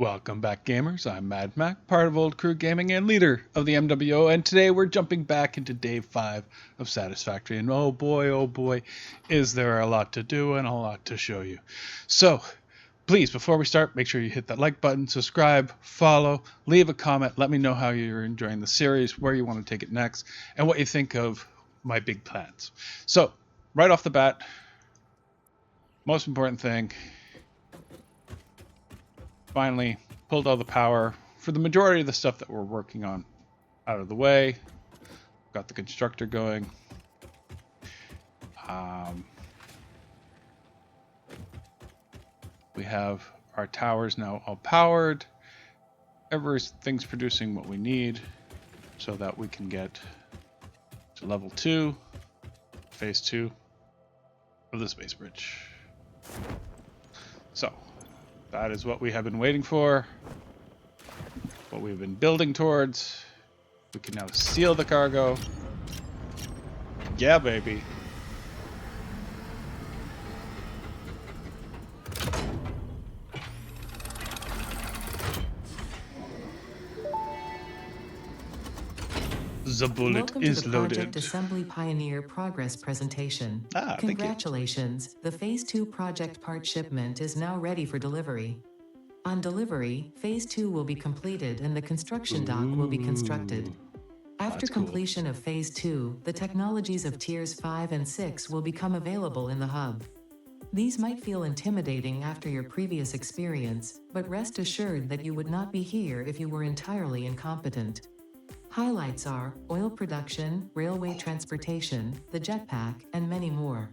Welcome back, gamers. I'm Mad Mac, part of OldCrewGaming and leader of the MWO, and today we're jumping back into day 5 of Satisfactory, and oh boy, is there a lot to do and a lot to show you. So, please, before we start, make sure you hit that like button, subscribe, follow, leave a comment, let me know how you're enjoying the series, where you want to take it next, and what you think of my big plans. So, right off the bat, most important thing, finally pulled all the power for the majority of the stuff that we're working on out of the way. Got the constructor going. We have our towers now all powered. Everything's producing what we need so that we can get to level 2, phase 2 of the space bridge. So that is what we have been waiting for, what we've been building towards. We can now seal the cargo. Yeah, baby. The bullet Welcome is to the loaded. Project Assembly Pioneer Progress Presentation. Congratulations, the Phase 2 project part shipment is now ready for delivery. On delivery, Phase 2 will be completed and the construction dock will be constructed. After completion of Phase 2, the technologies of Tiers 5 and 6 will become available in the hub. These might feel intimidating after your previous experience, but rest assured that you would not be here if you were entirely incompetent. Highlights are oil production, railway transportation, the jetpack, and many more.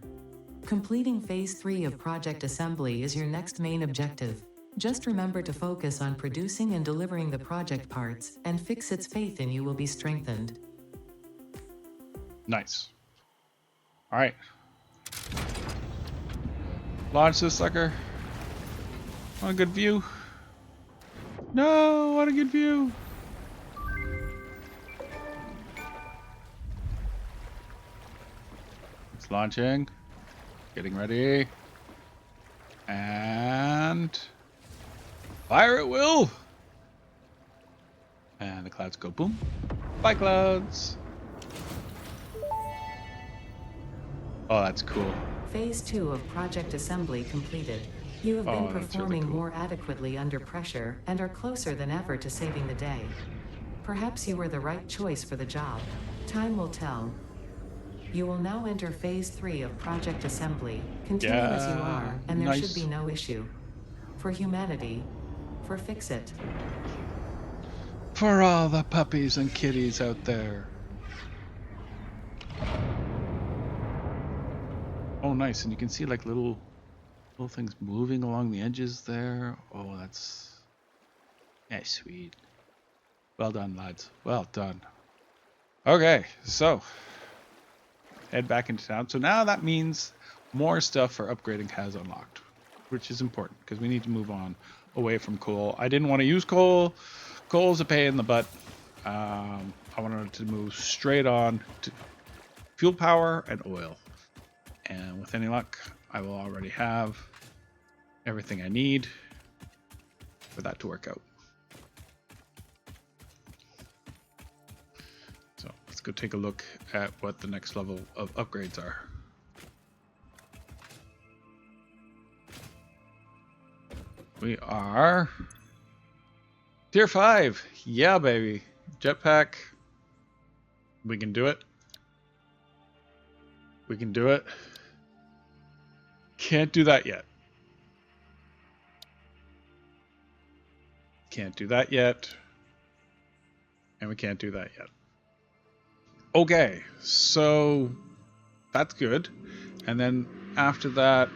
Completing Phase 3 of Project Assembly is your next main objective. Just remember to focus on producing and delivering the project parts, and Fixit's faith in you will be strengthened. Nice. Alright. Launch this sucker. Want a good view? No, what a good view. It's launching. Getting ready. And fire at will. And the clouds go boom. Bye, clouds. Oh, that's cool. Phase 2 of Project Assembly completed. You have been performing really cool. more adequately under pressure and are closer than ever to saving the day. Perhaps you were the right choice for the job. Time will tell. You will now enter Phase 3 of Project Assembly. Continue as you are, and there should be no issue. For humanity, for Fixit. For all the puppies and kitties out there. Oh, nice. And you can see like little things moving along the edges there. Oh, that's sweet. Well done, lads. Well done. Okay, so head back into town. So now that means more stuff for upgrading has unlocked, which is important because we need to move on away from coal. I didn't want to use coal. Coal's a pain in the butt. I wanted to move straight on to fuel power and oil. And with any luck, I will already have everything I need for that to work out. So let's go take a look at what the next level of upgrades are. We are Tier 5. Yeah, baby. Jetpack. We can do it. We can do it. Can't do that yet. Can't do that yet. And we can't do that yet. Okay, so that's good. And then after that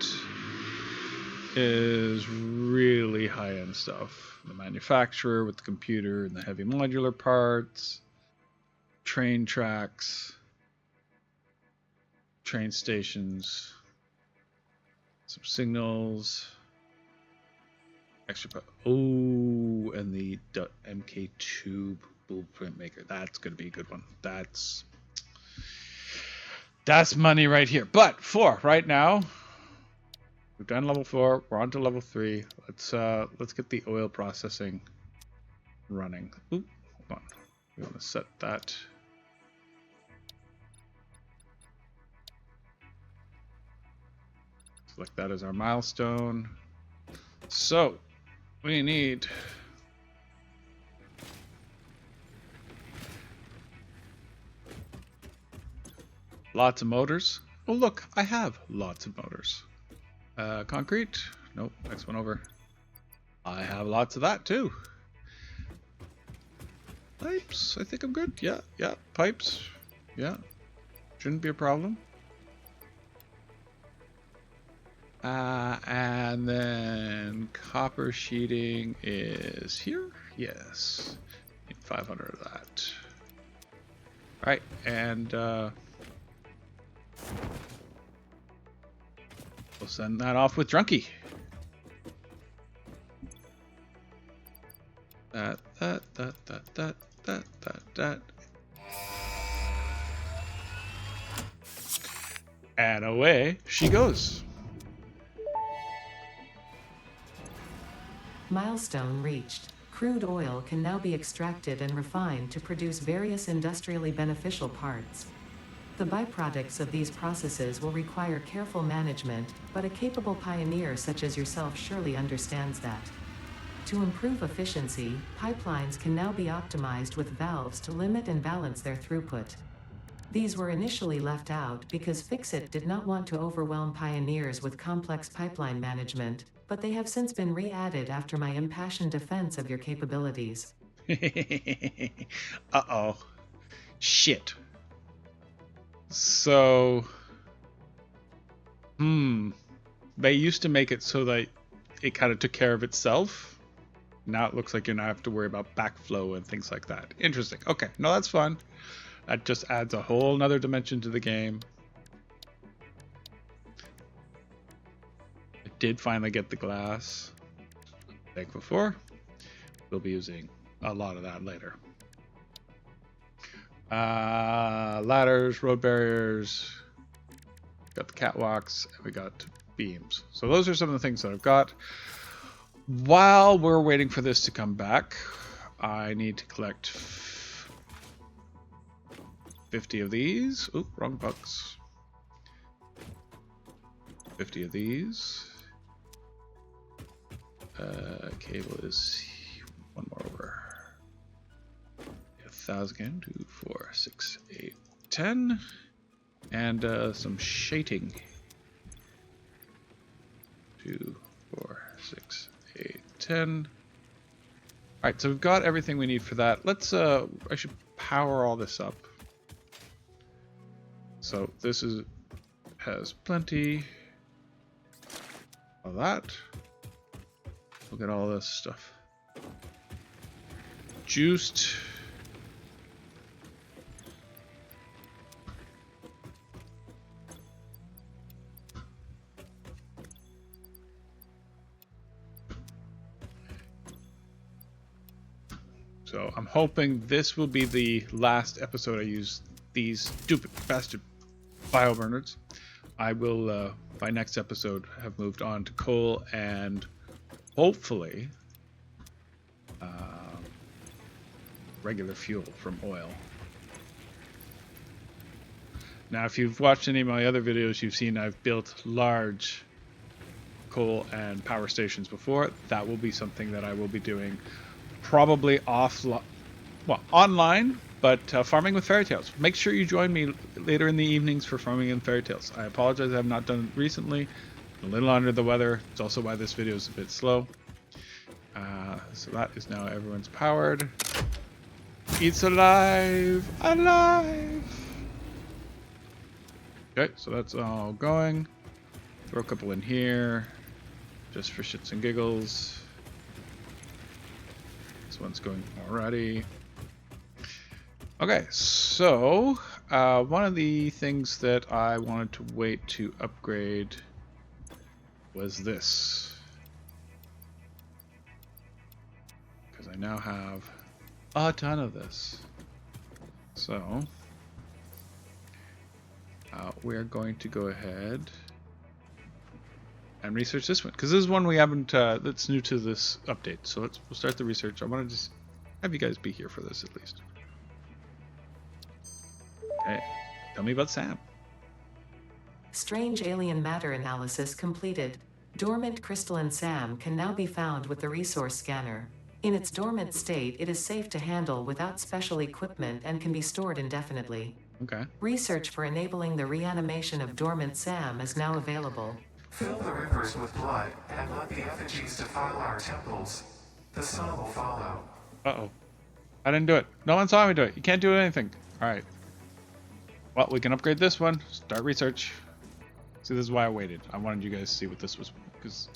is really high-end stuff. The manufacturer with the computer and the heavy modular parts, train tracks, train stations, some signals, extra. Oh, and the MK2 blueprint maker. That's going to be a good one. That's money right here. But for right now, We've done level 4. We're on to level 3. Let's get the oil processing running. Oop, hold on. We want to set that. Select that as our milestone. So we need lots of motors. Oh look, I have lots of motors. Concrete. Nope, next one over. I have lots of that too. Pipes, I think I'm good. Yeah, pipes. Yeah, shouldn't be a problem. And then copper sheeting is here. Yes, need 500 of that. All right, and we'll send that off with Drunky. That. And away she goes. Milestone reached. Crude oil can now be extracted and refined to produce various industrially beneficial parts. The byproducts of these processes will require careful management, but a capable pioneer such as yourself surely understands that. To improve efficiency, pipelines can now be optimized with valves to limit and balance their throughput. These were initially left out because Fixit did not want to overwhelm pioneers with complex pipeline management, but they have since been re-added after my impassioned defense of your capabilities. Uh-oh. Shit. So, they used to make it so that it kind of took care of itself. Now it looks like you're not have to worry about backflow and things like that. Interesting. Okay, no, that's fun. That just adds a whole nother dimension to the game. I did finally get the glass. Thankful for. We'll be using a lot of that later. Ladders, road barriers. Got the catwalks, and we got beams. So those are some of the things that I've got. While we're waiting for this to come back, I need to collect 50 of these. Oop, wrong box. 50 of these. Cable is one more over. 1,000 again. 2, 4, 6, 8, 10. And some shading. 2, 4, 6, 8, 10. Alright, so we've got everything we need for that. Let's, I should power all this up. So this has plenty of that. Look at all this stuff. Juiced. So I'm hoping this will be the last episode I use these stupid bastard bioburners. I will, by next episode, have moved on to coal and hopefully regular fuel from oil. Now, if you've watched any of my other videos, you've seen I've built large coal and power stations before. That will be something that I will be doing probably online, but farming with fairy tales. Make sure you join me later in the evenings for farming and fairy tales. I apologize I have not done it recently. I'm a little under the weather. It's also why this video is a bit slow. So that is now everyone's powered. It's alive! Alive! Okay, so that's all going. Throw a couple in here, just for shits and giggles. This one's going already. Okay, so one of the things that I wanted to wait to upgrade was this. Because I now have a ton of this. So we're going to go ahead and research this one, because this is one we haven't, that's new to this update. So we'll start the research. I want to just have you guys be here for this at least. Okay, tell me about Sam. Strange alien matter analysis completed. Dormant crystalline SAM can now be found with the resource scanner. In its dormant state, it is safe to handle without special equipment and can be stored indefinitely. Okay. Research for enabling the reanimation of dormant SAM is now available. Fill the rivers with blood and let the effigies defile our temples. The sun will follow. Uh-oh. I didn't do it. No one saw me do it. You can't do anything. All right. Well, we can upgrade this one. Start research. See, this is why I waited. I wanted you guys to see what this was, because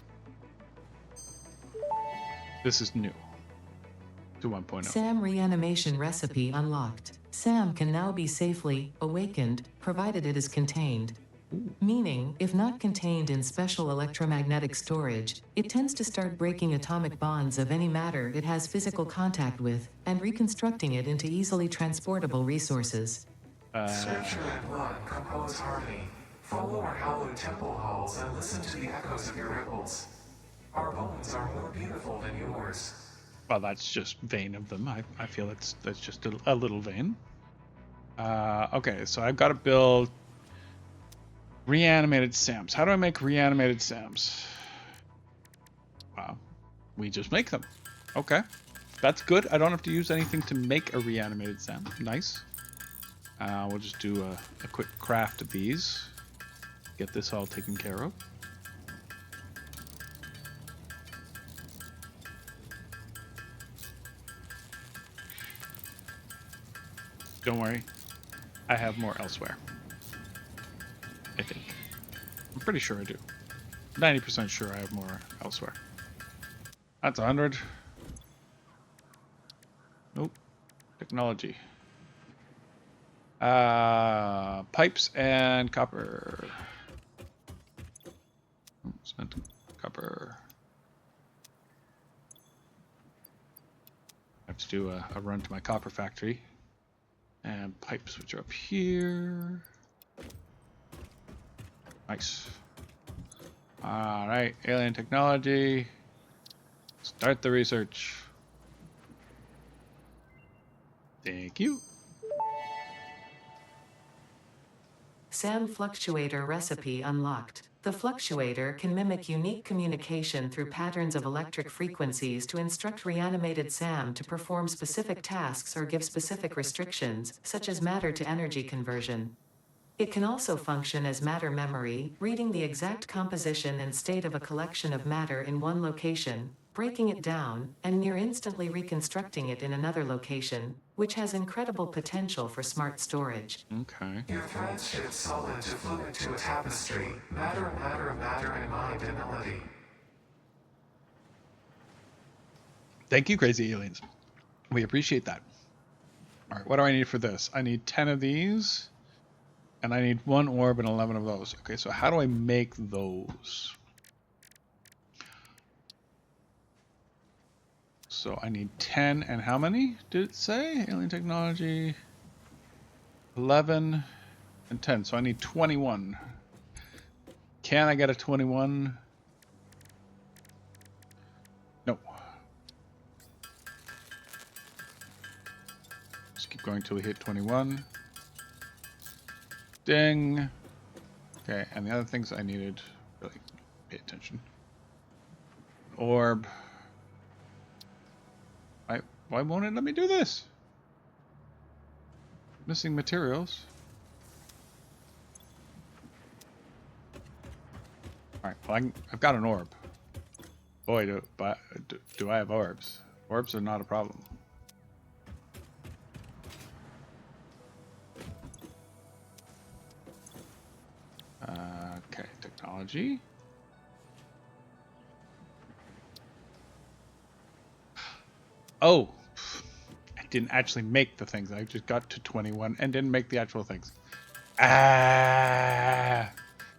this is new to 1.0. SAM reanimation recipe unlocked. SAM can now be safely awakened, provided it is contained. Meaning, if not contained in special electromagnetic storage, it tends to start breaking atomic bonds of any matter it has physical contact with, and reconstructing it into easily transportable resources. Scripture and blood compose harmony. Follow our hallowed temple halls and listen to the echoes of your ripples. Our bones are more beautiful than yours. Well, that's just vain of them. I feel that's just a little vain. Okay, so I've got to build reanimated SAMs. How do I make reanimated SAMs? Wow, we just make them. Okay, that's good. I don't have to use anything to make a reanimated SAM. Nice. We'll just do a quick craft of these. Get this all taken care of. Don't worry, I have more elsewhere. I think. I'm pretty sure I do. 90% sure I have more elsewhere. That's 100. Nope. Technology. Pipes and copper. Cement, copper. I have to do a run to my copper factory. And pipes, which are up here. Nice. Alright, alien technology. Start the research. Thank you. SAM fluctuator recipe unlocked. The fluctuator can mimic unique communication through patterns of electric frequencies to instruct reanimated SAM to perform specific tasks or give specific restrictions, such as matter to energy conversion. It can also function as matter memory, reading the exact composition and state of a collection of matter in one location, breaking it down, and near instantly reconstructing it in another location, which has incredible potential for smart storage. Okay. Your threads shift solid to fluid to a tapestry. Matter, and mind and melody. Thank you, crazy aliens. We appreciate that. All right, what do I need for this? I need 10 of these, and I need 1 orb and 11 of those. Okay, so how do I make those? So I need 10 and how many did it say? Alien technology, 11 and 10. So I need 21. Can I get a 21? No. Just keep going till we hit 21. Ding. Okay, and the other things I needed, really pay attention. Orb. Why won't it let me do this? Missing materials. Alright, well I've got an orb. Boy, do I have orbs. Orbs are not a problem. Okay, technology. Oh! I didn't actually make the things. I just got to 21 and didn't make the actual things. Ah!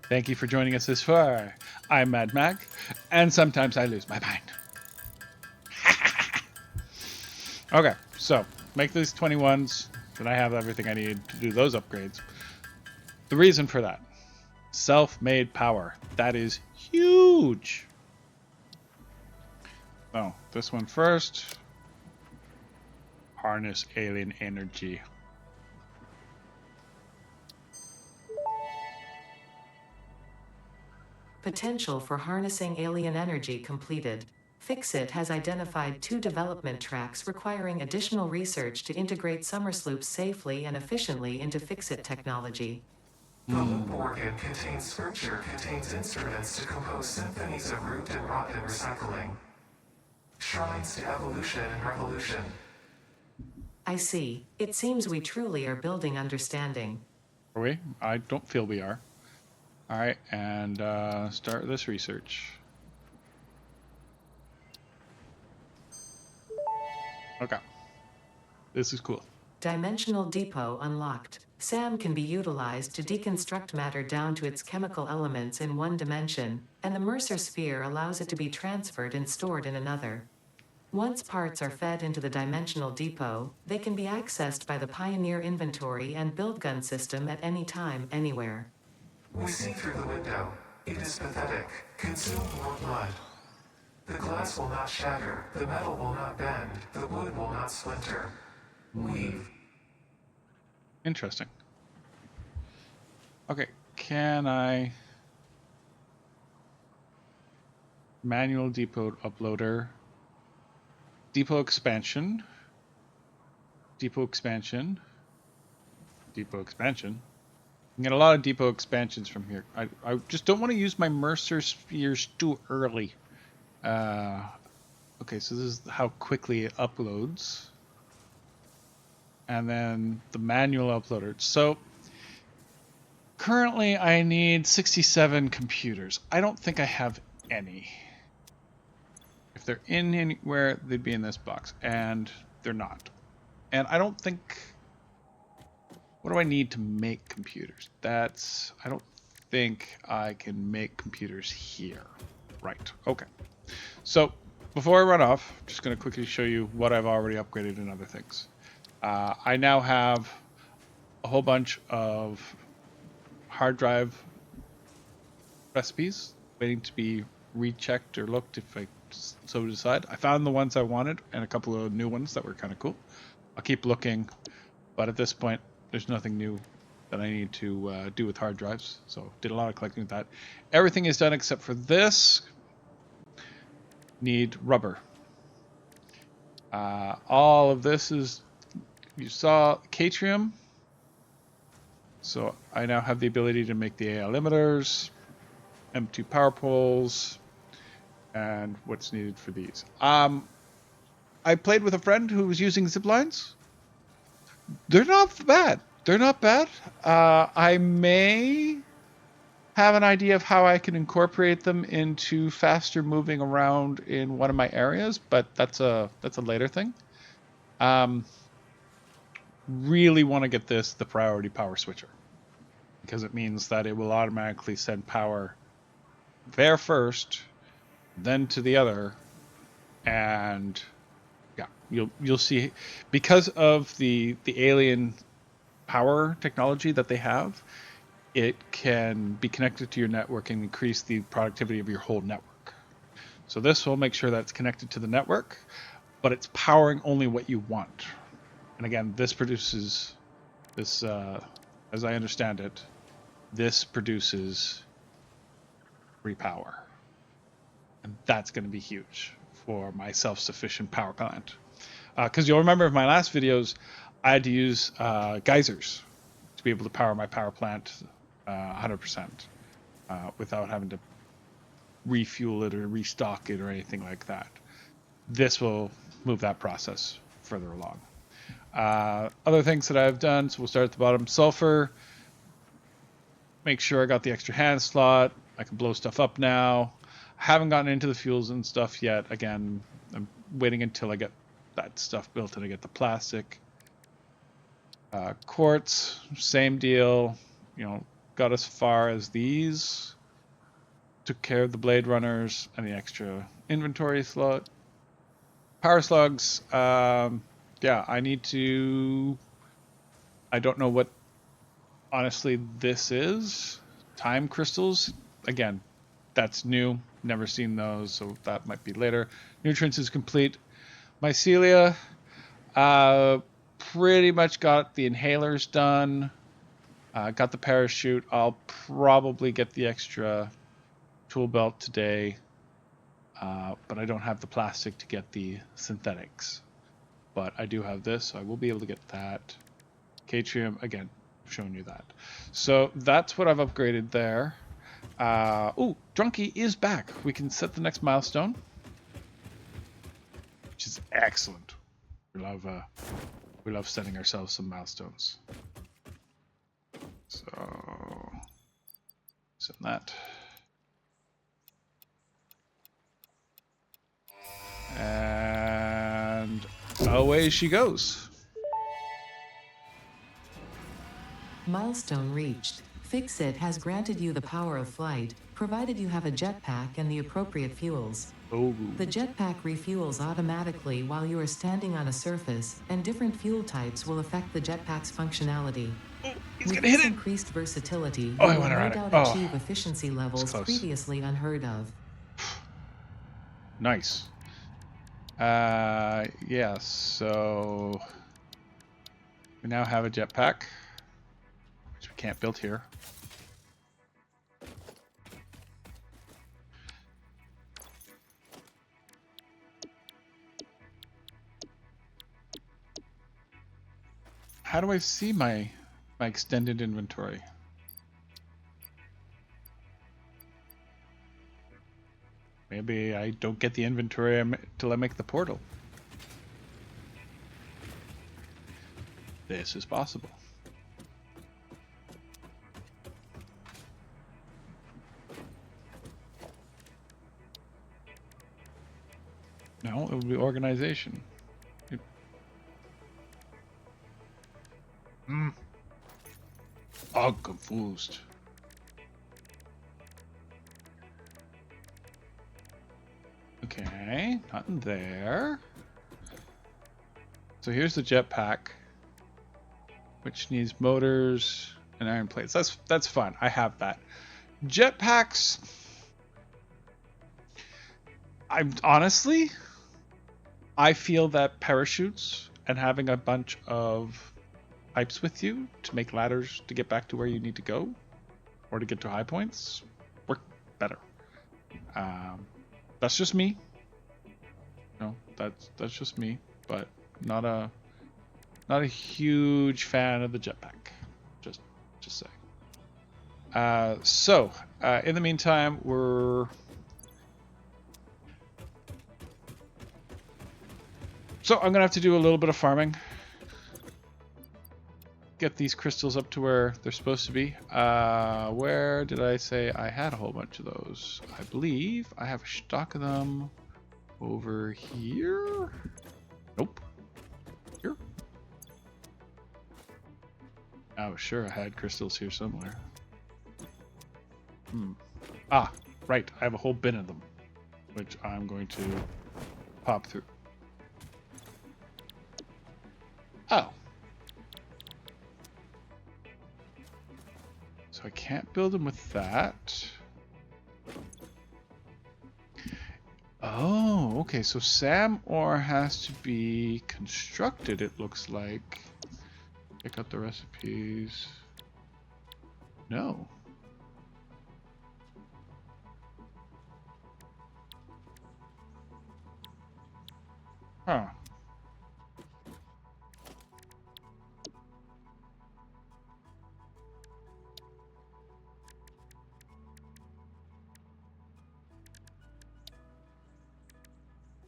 Thank you for joining us this far. I'm Mad Mac, and sometimes I lose my mind. Okay, so make these 21s, and I have everything I need to do those upgrades. The reason for that, self-made power. That is Huge. Oh, this one first. Harness alien energy. Potential for harnessing alien energy completed. Fixit has identified 2 development tracks requiring additional research to integrate Summersloops safely and efficiently into Fixit technology. The loop organ contains scripture, contains instruments to compose symphonies of root and rot and recycling. Shrines to evolution and revolution. I see. It seems we truly are building understanding. Are we? I don't feel we are. All right, and start this research. Okay. This is cool. Dimensional depot unlocked. SAM can be utilized to deconstruct matter down to its chemical elements in one dimension, and the Mercer sphere allows it to be transferred and stored in another. Once parts are fed into the dimensional depot, they can be accessed by the Pioneer inventory and build gun system at any time, anywhere. We see through the window. It is pathetic. Consume more blood. The glass will not shatter. The metal will not bend. The wood will not splinter. Weave. Interesting. Okay, can I... Manual depot uploader. Depot expansion. Depot expansion. Depot expansion. I can get a lot of depot expansions from here. I just don't want to use my Mercer spheres too early. Okay, so this is how quickly it uploads. And then the manual uploader. So currently I need 67 computers. I don't think I have any. If they're in anywhere, they'd be in this box. And they're not. And I don't think... What do I need to make computers? I don't think I can make computers here. Right, okay. So, before I run off, I'm just going to quickly show you what I've already upgraded and other things. I now have a whole bunch of hard drive recipes waiting to be rechecked or looked if I so decide. I found the ones I wanted and a couple of new ones that were kind of cool. I'll keep looking, but at this point, there's nothing new that I need to do with hard drives. So did a lot of collecting with that. Everything is done except for this. Need rubber. All of this is, you saw Catrium. So I now have the ability to make the AI limiters, M2 power poles, and what's needed for these. I played with a friend who was using zip lines. They're not bad. They're not bad. I may have an idea of how I can incorporate them into faster moving around in one of my areas, but that's a later thing. Really want to get this the priority power switcher because it means that it will automatically send power there first, then to the other, and yeah, you'll see because of the alien power technology that they have, it can be connected to your network and increase the productivity of your whole network. So this will make sure that it's connected to the network, but it's powering only what you want. And again, this produces this, as I understand it, this produces free power. And that's going to be huge for my self-sufficient power plant. Because you'll remember in my last videos, I had to use geysers to be able to power my power plant 100% without having to refuel it or restock it or anything like that. This will move that process further along. Other things that I've done, so we'll start at the bottom. Sulfur, make sure I got the extra hand slot. I can blow stuff up now. I haven't gotten into the fuels and stuff yet. Again, I'm waiting until I get that stuff built and I get the plastic. Quartz, same deal. You know, got as far as these. Took care of the blade runners and the extra inventory slot. Power slugs, yeah, I need to... I don't know what, honestly, this is. Time crystals, again, That's new. Never seen those, so that might be later. Nutrients is complete. Mycelia, pretty much got the inhalers done. Got the parachute. I'll probably get the extra tool belt today, but I don't have the plastic to get the synthetics. But I do have this, so I will be able to get that. Catrium, again, I've shown you that. So that's what I've upgraded there. Oh, Drunky is back. We can set the next milestone, which is excellent. We love setting ourselves some milestones. So set that. And away she goes. Milestone reached. Fix-It has granted you the power of flight, provided you have a jetpack and the appropriate fuels. Oh. The jetpack refuels automatically while you are standing on a surface, and different fuel types will affect the jetpack's functionality. Oh, he's With gonna hit this it. increased versatility, you Oh, I will went no around it. doubt Oh, achieve efficiency levels close. previously unheard of. Nice. Yeah, so we now have a jetpack, which we can't build here. How do I see my extended inventory? Maybe I don't get the inventory till I make the portal. This is possible. No, it would be organization. I'm confused. Okay, nothing there. So here's the jetpack, which needs motors and iron plates. That's fine. I have that. Jetpacks. I feel that parachutes and having a bunch of pipes with you to make ladders to get back to where you need to go, or to get to high points, work better. That's just me. No, that's just me, but not a huge fan of the jetpack. Just saying. So in the meantime, I'm gonna have to do a little bit of farming. Get these crystals up to where they're supposed to be. Where did I say I had a whole bunch of those? I believe I have a stock of them over here. Nope. Here. Oh, sure, I had crystals here somewhere. Ah, right. I have a whole bin of them, which I'm going to pop through. Oh. So I can't build them with that. Oh, okay. So Sam ore has to be constructed, it looks like. Check out the recipes. No. Huh.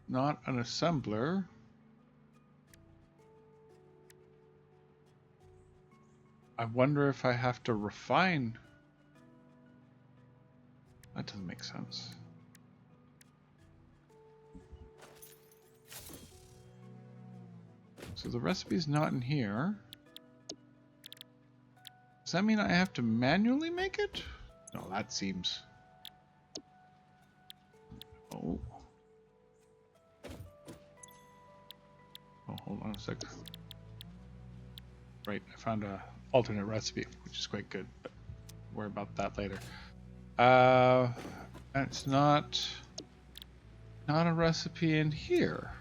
Not an assembler. I wonder if I have to refine. That doesn't make sense. So the recipe's not in here. Does that mean I have to manually make it? No, that seems... Oh. Oh, hold on a sec. Right, I found a alternate recipe, which is quite good, but worry about that later. And it's not a recipe in here.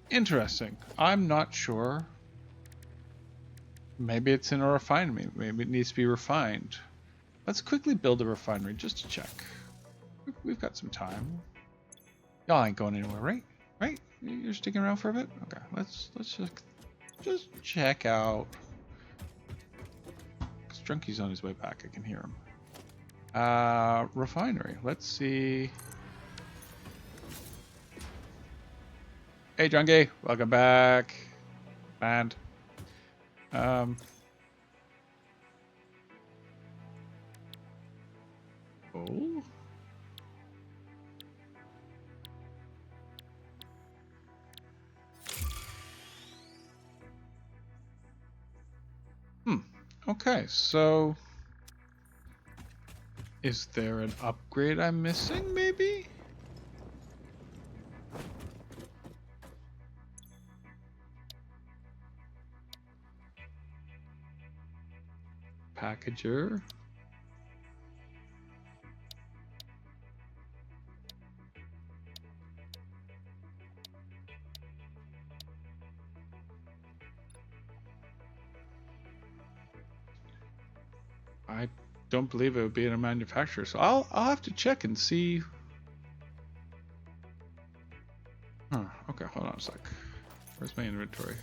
Interesting. I'm not sure. Maybe it's in a refinery. Maybe it needs to be refined. Let's quickly build a refinery just to check. We've got some time. Y'all ain't going anywhere, right? Right? You're sticking around for a bit? Okay, let's just check out. Cause Drunky's on his way back. I can hear him. Refinery. Let's see. Hey, Drunky, welcome back. Band. Oh. Okay, so is there an upgrade I'm missing, maybe? Packager. I don't believe it would be in a manufacturer, so I'll have to check and see. Huh, okay, hold on a sec. Where's my inventory?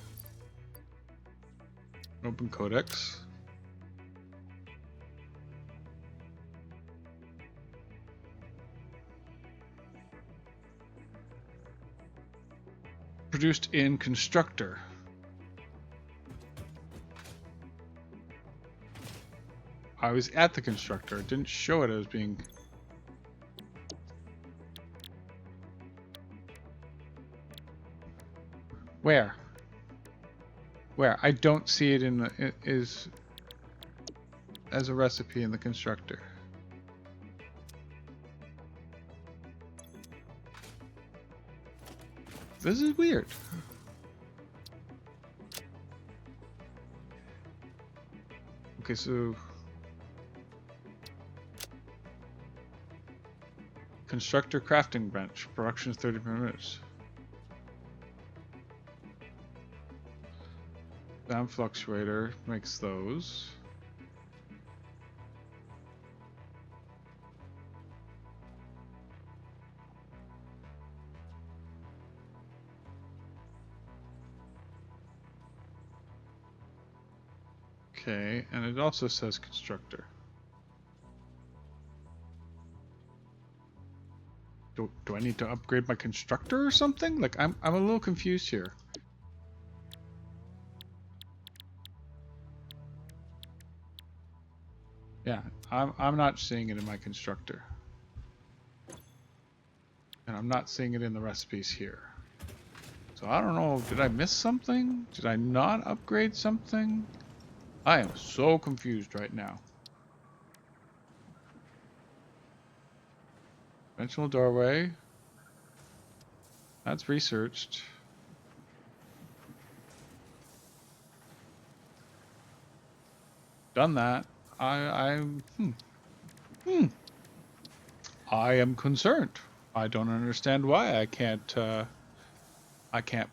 Open codex. Produced in constructor. I was at the constructor. It didn't show it as being. Where? Where? I don't see it in the as a recipe in the constructor. This is weird. Okay, so constructor crafting bench, production is 30 minutes. Down fluctuator makes those. Okay, and it also says constructor. Do I need to upgrade my constructor or something? Like I'm a little confused here. Yeah, I'm not seeing it in my constructor. And I'm not seeing it in the recipes here. So I don't know, did I miss something? Did I not upgrade something? I am so confused right now. Conventional doorway. That's researched. Done that. I am concerned. I don't understand why I can't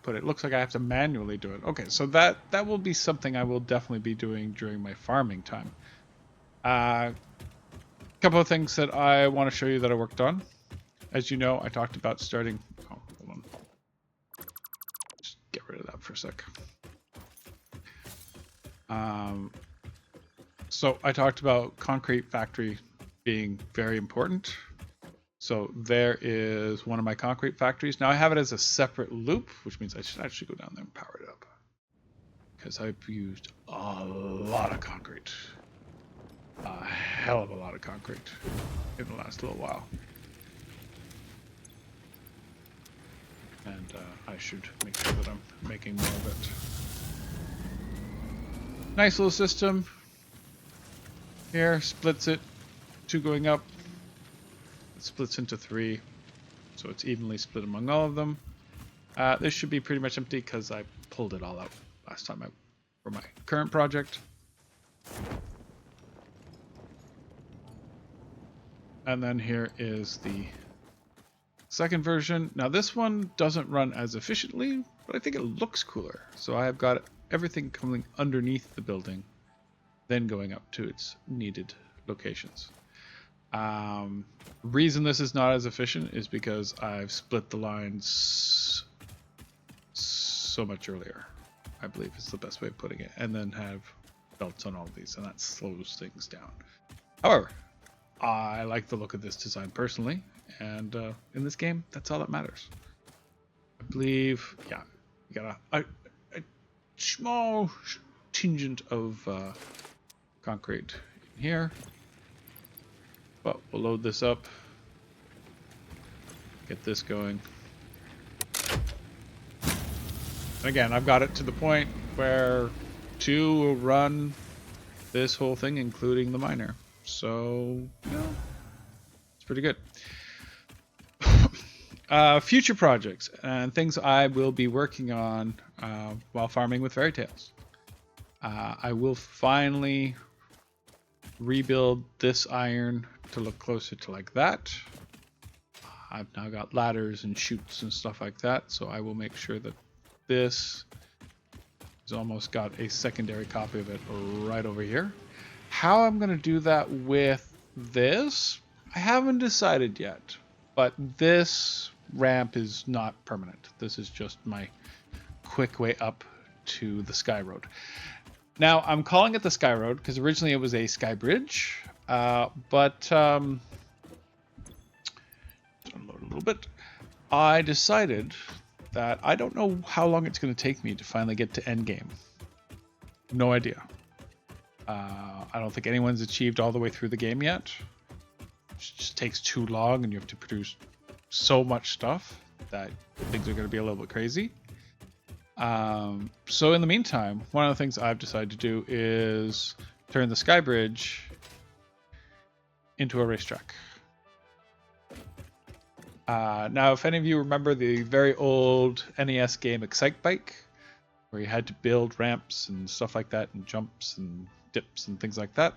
put it. Looks like I have to manually do it. Okay, so that will be something I will definitely be doing during my farming time. Couple of things that I want to show you that I worked on. As you know, I talked about starting. Oh, hold on. Just get rid of that for a sec. So I talked about concrete factory being very important. So there is one of my concrete factories. Now I have it as a separate loop, which means I should actually go down there and power it up. Because I've used a lot of concrete. A hell of a lot of concrete in the last little while. And I should make sure that I'm making more of it. Nice little system. Here, splits it. 2 going up. It splits into 3. So it's evenly split among all of them. This should be pretty much empty because I pulled it all out last time for my current project. And then here is the second version. Now this one doesn't run as efficiently, but I think it looks cooler. So I have got everything coming underneath the building, then going up to its needed locations. Reason this is not as efficient is because I've split the lines so much earlier, I believe is the best way of putting it, and then have belts on all of these, and that slows things down. However, I like the look of this design personally, and in this game, that's all that matters. I believe, yeah, you got a small tingent of concrete in here, but we'll load this up, get this going. And again, I've got it to the point where 2 will run this whole thing, including the miner. So, you know, it's pretty good. Future projects and things I will be working on while farming with Fairy Tales. I will finally rebuild this iron to look closer to like that. I've now got ladders and chutes and stuff like that, so I will make sure that this has almost got a secondary copy of it right over here. How I'm going to do that with this, I haven't decided yet, but this ramp is not permanent. This is just my quick way up to the Sky Road. Now, I'm calling it the Sky Road because originally it was a sky bridge, but unload a little bit. I decided that I don't know how long it's going to take me to finally get to endgame. No idea. I don't think anyone's achieved all the way through the game yet. It just takes too long, and you have to produce so much stuff that things are going to be a little bit crazy. So in the meantime, one of the things I've decided to do is turn the Sky Bridge into a racetrack. Now, if any of you remember the very old NES game Excitebike, where you had to build ramps and stuff like that, and jumps and dips and things like that,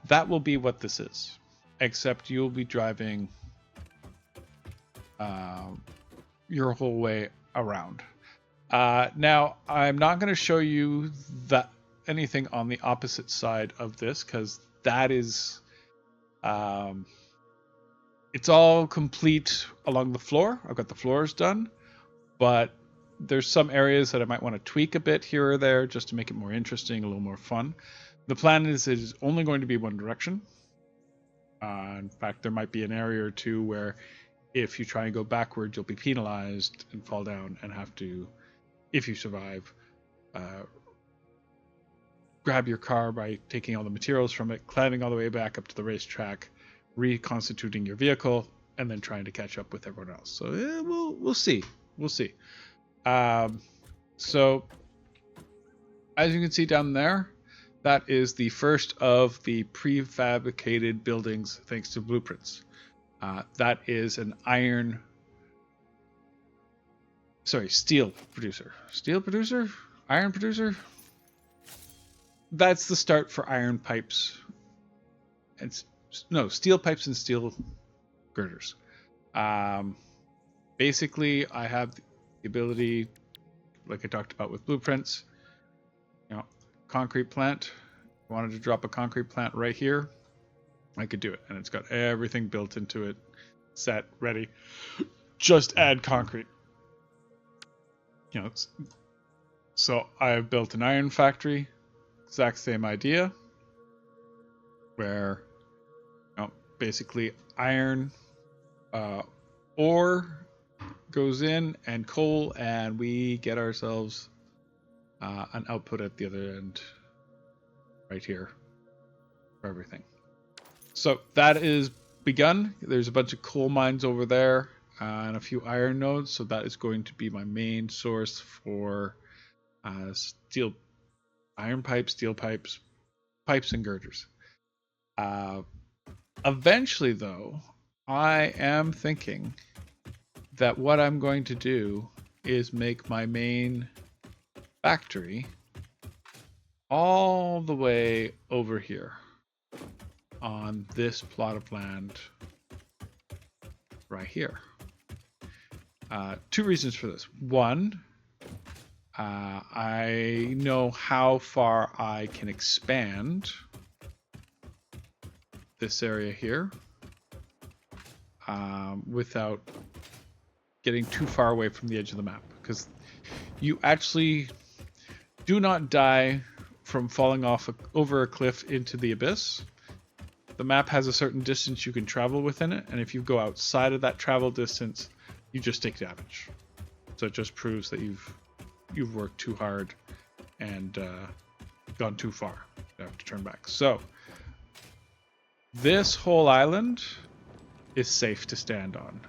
that will be what this is. Except you'll be driving your whole way around. Now, I'm not going to show you that anything on the opposite side of this, because that is... it's all complete along the floor. I've got the floors done, but there's some areas that I might want to tweak a bit here or there just to make it more interesting, a little more fun. The plan is it is only going to be one direction. In fact, there might be an area or two where if you try and go backwards, you'll be penalized and fall down and have to, if you survive, grab your car by taking all the materials from it, climbing all the way back up to the racetrack, reconstituting your vehicle, and then trying to catch up with everyone else. So we'll see. We'll see. So as you can see down there, that is the first of the prefabricated buildings thanks to blueprints. That is an steel producer. Steel producer? Iron producer? That's the start for iron pipes. Steel pipes and steel girders. Basically, I have the ability, like I talked about with blueprints, concrete plant. If I wanted to drop a concrete plant right here, I could do it. And it's got everything built into it, set, ready. Just add concrete. So I've built an iron factory, exact same idea, where basically iron ore goes in and coal, and we get ourselves an output at the other end right here for everything. So that is begun. There's a bunch of coal mines over there and a few iron nodes, so that is going to be my main source for iron pipes, steel pipes, pipes and girders. Eventually, though, I am thinking that what I'm going to do is make my main factory all the way over here on this plot of land right here. Two reasons for this. One, I know how far I can expand this area here without getting too far away from the edge of the map, because you actually do not die from falling off over a cliff into the abyss. The map has a certain distance you can travel within it, and if you go outside of that travel distance, you just take damage. So it just proves that you've worked too hard and gone too far. You have to turn back. So this whole island is safe to stand on.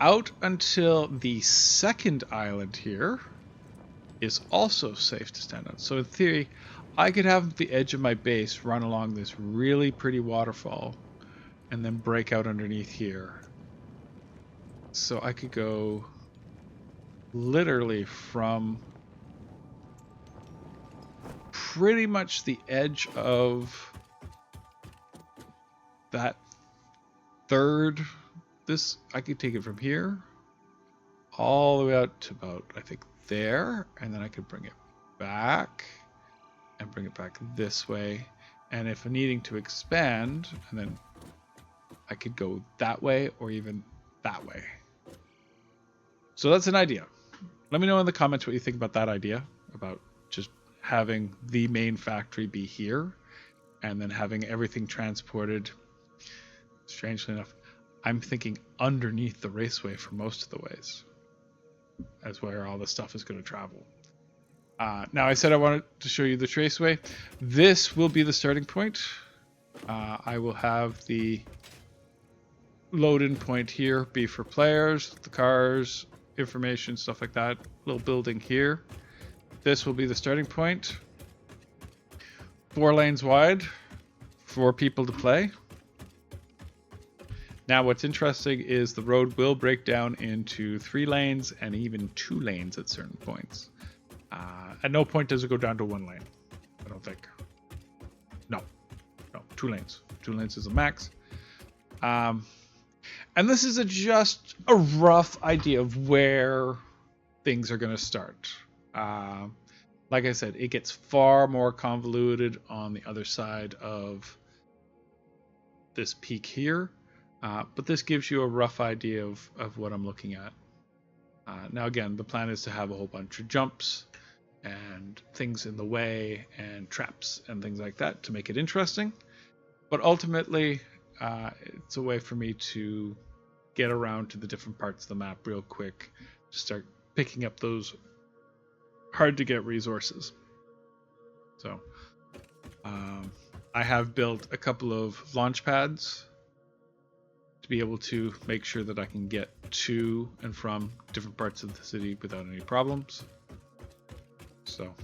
Out until the second island here is also safe to stand on. So in theory, I could have the edge of my base run along this really pretty waterfall and then break out underneath here. So I could go literally from pretty much the edge of that third. This, I could take it from here all the way out to about, I think, there, and then I could bring it back and bring it back this way. And if I'm needing to expand, and then I could go that way or even that way. So that's an idea. Let me know in the comments what you think about that idea, about just having the main factory be here and then having everything transported. Strangely enough, I'm thinking underneath the raceway for most of the ways. That's where all this stuff is going to travel. Now, I said I wanted to show you the traceway. This will be the starting point. I will have the load-in point here be for players, the cars, information, stuff like that. Little building here. This will be the starting point. 4 lanes wide for people to play. Now, what's interesting is the road will break down into 3 lanes and even 2 lanes at certain points. At no point does it go down to 1 lane, I don't think. No, 2 lanes. 2 lanes is a max. And this is just a rough idea of where things are going to start. Like I said, it gets far more convoluted on the other side of this peak here. But this gives you a rough idea of what I'm looking at. Now again, the plan is to have a whole bunch of jumps and things in the way and traps and things like that to make it interesting. But ultimately, it's a way for me to get around to the different parts of the map real quick, to start picking up those hard to get resources. So I have built a couple of launch pads to be able to make sure that I can get to and from different parts of the city without any problems. So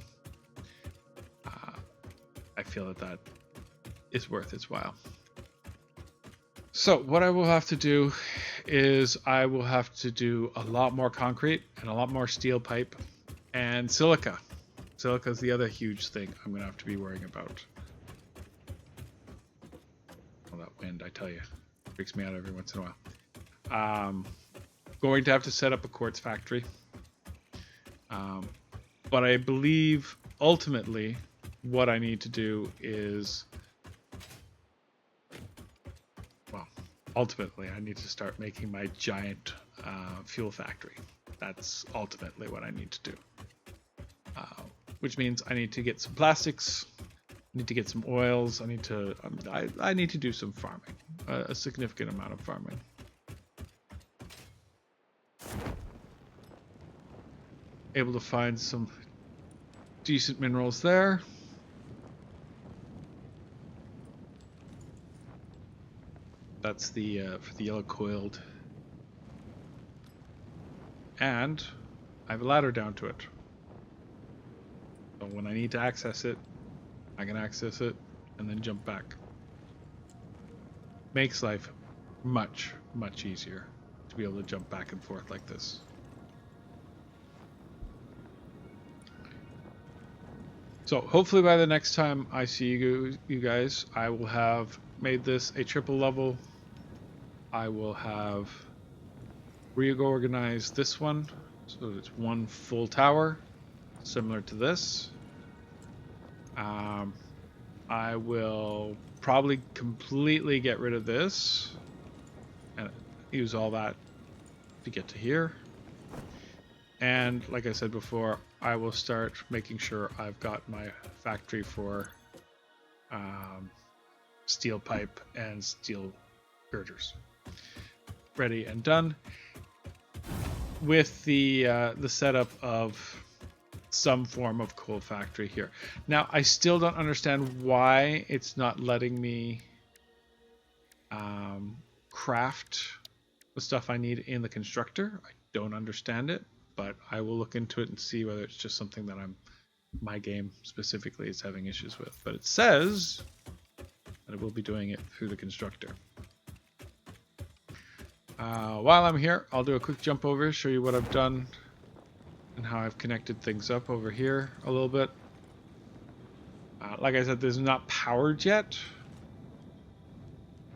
I feel that is worth its while. So what I will have to do is I will have to do a lot more concrete and a lot more steel pipe and silica. Silica is the other huge thing I'm going to have to be worrying about. Well, that wind, I tell you, freaks me out every once in a while. Going to have to set up a quartz factory. But I believe ultimately what I need to do is, well, ultimately I need to start making my giant fuel factory. That's ultimately what I need to do. Which means I need to get some plastics, I need to get some oils, I need to do some farming, a significant amount of farming. Able to find some decent minerals there. That's the for the yellow coiled. And I have a ladder down to it. So when I need to access it, I can access it and then jump back. Makes life much, much easier to be able to jump back and forth like this. So hopefully by the next time I see you guys, I will have made this a triple level, I will have reorganized this one so that it's one full tower, similar to this. I will probably completely get rid of this and use all that to get to here. And like I said before, I will start making sure I've got my factory for steel pipe and steel girders ready and done, with the setup of some form of coal factory here. Now, I still don't understand why it's not letting me craft the stuff I need in the constructor. I don't understand it, but I will look into it and see whether it's just something that my game specifically is having issues with. But it says that it will be doing it through the constructor. While I'm here, I'll do a quick jump over, show you what I've done and how I've connected things up over here a little bit. Like I said, this is not powered yet.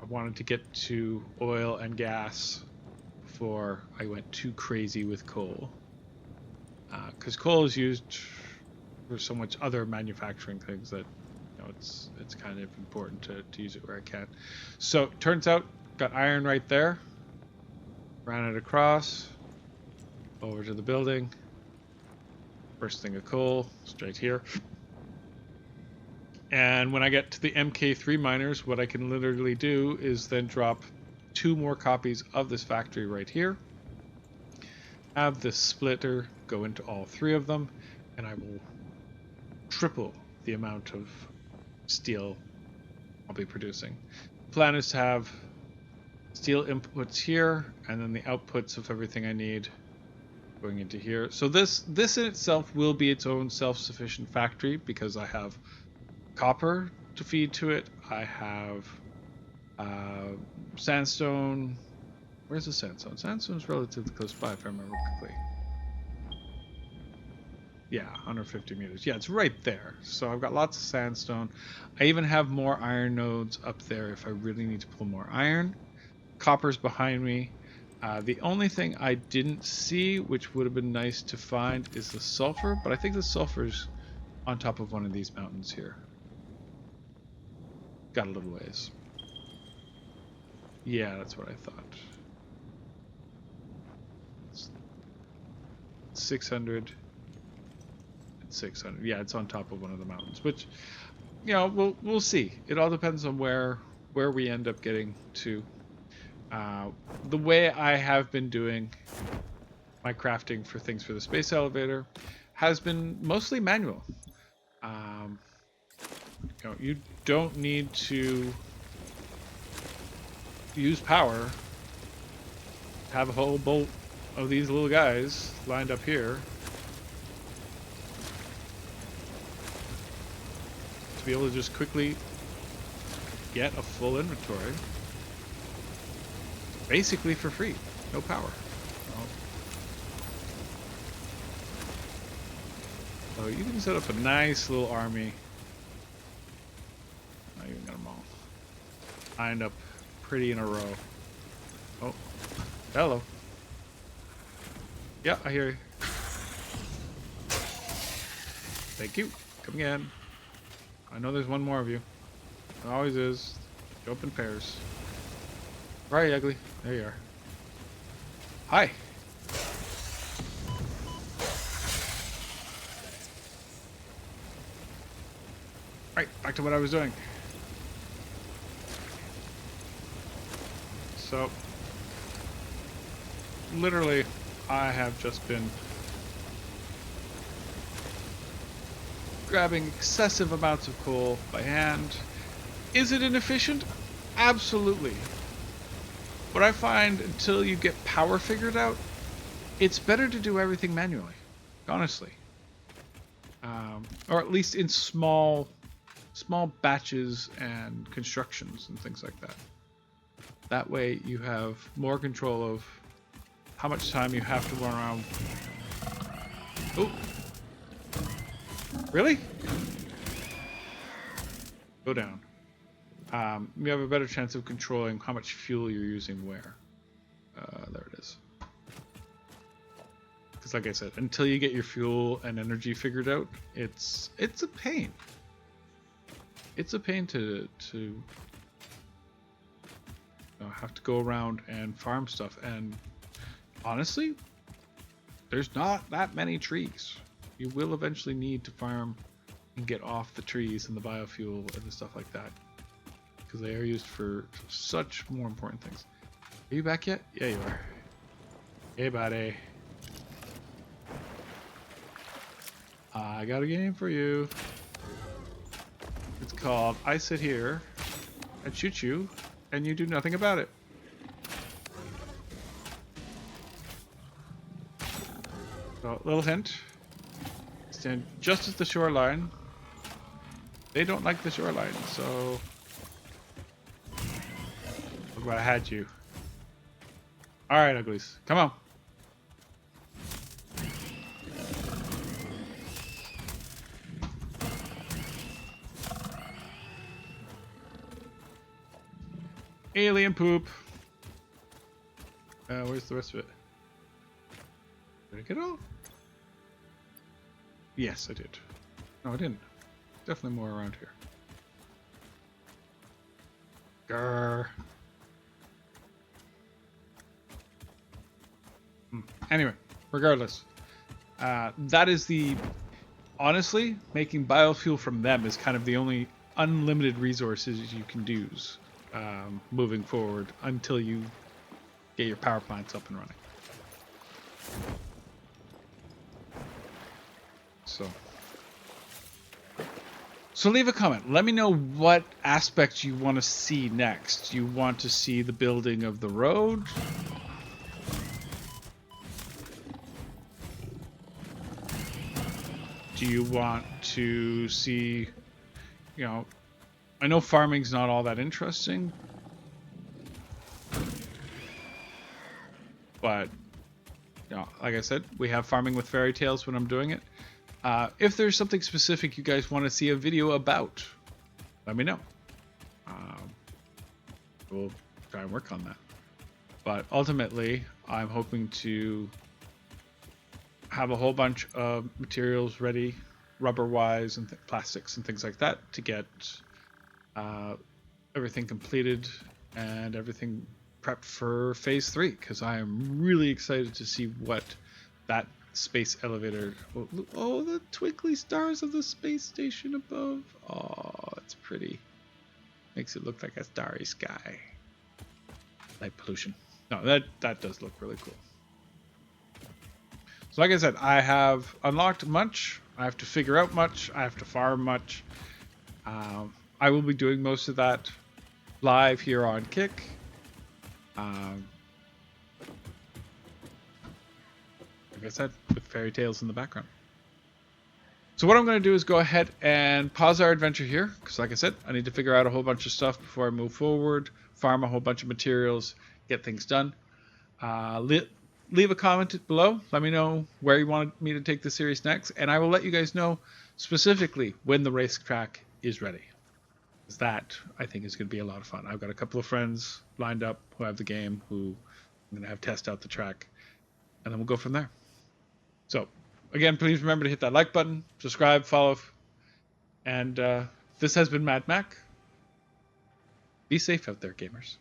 I wanted to get to oil and gas before I went too crazy with coal. Because coal is used for so much other manufacturing things that it's kind of important to use it where I can. So turns out, got iron right there. Ran it across over to the building. First thing of coal, straight here. And when I get to the MK3 miners, what I can literally do is then drop 2 more copies of this factory right here. Have this splitter go into all 3 of them, and I will triple the amount of steel I'll be producing. The plan is to have steel inputs here, and then the outputs of everything I need going into here. So this in itself will be its own self-sufficient factory, because I have copper to feed to it. I have sandstone. Where's the sandstone? Sandstone's relatively close by, if I remember correctly. Yeah, 150 meters. Yeah, it's right there. So I've got lots of sandstone. I even have more iron nodes up there if I really need to pull more iron. Copper's behind me. The only thing I didn't see, which would have been nice to find, is the sulfur, but I think the sulfur's on top of one of these mountains here. Got a little ways. Yeah, that's what I thought. 600. 600. Yeah, it's on top of one of the mountains, which, we'll see. It all depends on where we end up getting to. The way I have been doing my crafting for things for the space elevator has been mostly manual. You don't need to use power. Have a whole bolt of these little guys lined up here to be able to just quickly get a full inventory. Basically for free, no power. So you can set up a nice little army. Not even gonna all lined up pretty in a row. Oh, hello. Yeah, I hear you. Thank you. Come again. I know there's one more of you. There always is. Go up in pairs. Where are you, ugly? There you are. Hi. Right, back to what I was doing. So, literally, I have just been grabbing excessive amounts of coal by hand. Is it inefficient? Absolutely. But I find until you get power figured out, it's better to do everything manually, honestly. Or at least in small batches and constructions and things like that. That way you have more control of how much time you have to run around. Oh. Really? Go down. you have a better chance of controlling how much fuel you're using where. There it is. Because like I said, until you get your fuel and energy figured out, it's a pain. It's a pain to have to go around and farm stuff. And honestly, there's not that many trees. You will eventually need to farm and get off the trees and the biofuel and the stuff like that, because they are used for such more important things. Are you back yet? Yeah, you are. Hey, buddy. I got a game for you. It's called I Sit Here and Shoot You, and you do nothing about it. So, little hint. Stand just at the shoreline. They don't like the shoreline, so... Look what I had you. Alright, uglies. Come on. Alien poop. Where's the rest of it? Did I get it all? Yes, I did. No, I didn't. Definitely more around here. Grr. Anyway, regardless, that is the... Honestly, making biofuel from them is kind of the only unlimited resources you can use moving forward until you get your power plants up and running. So leave a comment. Let me know what aspect you want to see next. You want to see the building of the road? Do you want to see, you know, I know farming's not all that interesting, but, you know, like I said, we have farming with fairy tales when I'm doing it. If there's something specific you guys want to see a video about, let me know. We'll try and work on that. But ultimately, I'm hoping to have a whole bunch of materials ready, rubber-wise and plastics and things like that, to get everything completed and everything prepped for phase 3, because I am really excited to see what that space elevator... Oh, the twinkly stars of the space station above. Oh, it's pretty. Makes it look like a starry sky. Light pollution. No, that does look really cool. So like I said, I have unlocked much. I have to figure out much. I have to farm much. I will be doing most of that live here on Kick. Like I said, with fairy tales in the background. So what I'm going to do is go ahead and pause our adventure here, because like I said, I need to figure out a whole bunch of stuff before I move forward, farm a whole bunch of materials, get things done. Leave a comment below. Let me know where you want me to take the series next, and I will let you guys know specifically when the racetrack is ready. Because that, I think, is going to be a lot of fun. I've got a couple of friends lined up who have the game, who I'm going to have test out the track, and then we'll go from there. So, again, please remember to hit that like button, subscribe, follow, and this has been Mad Mac. Be safe out there, gamers.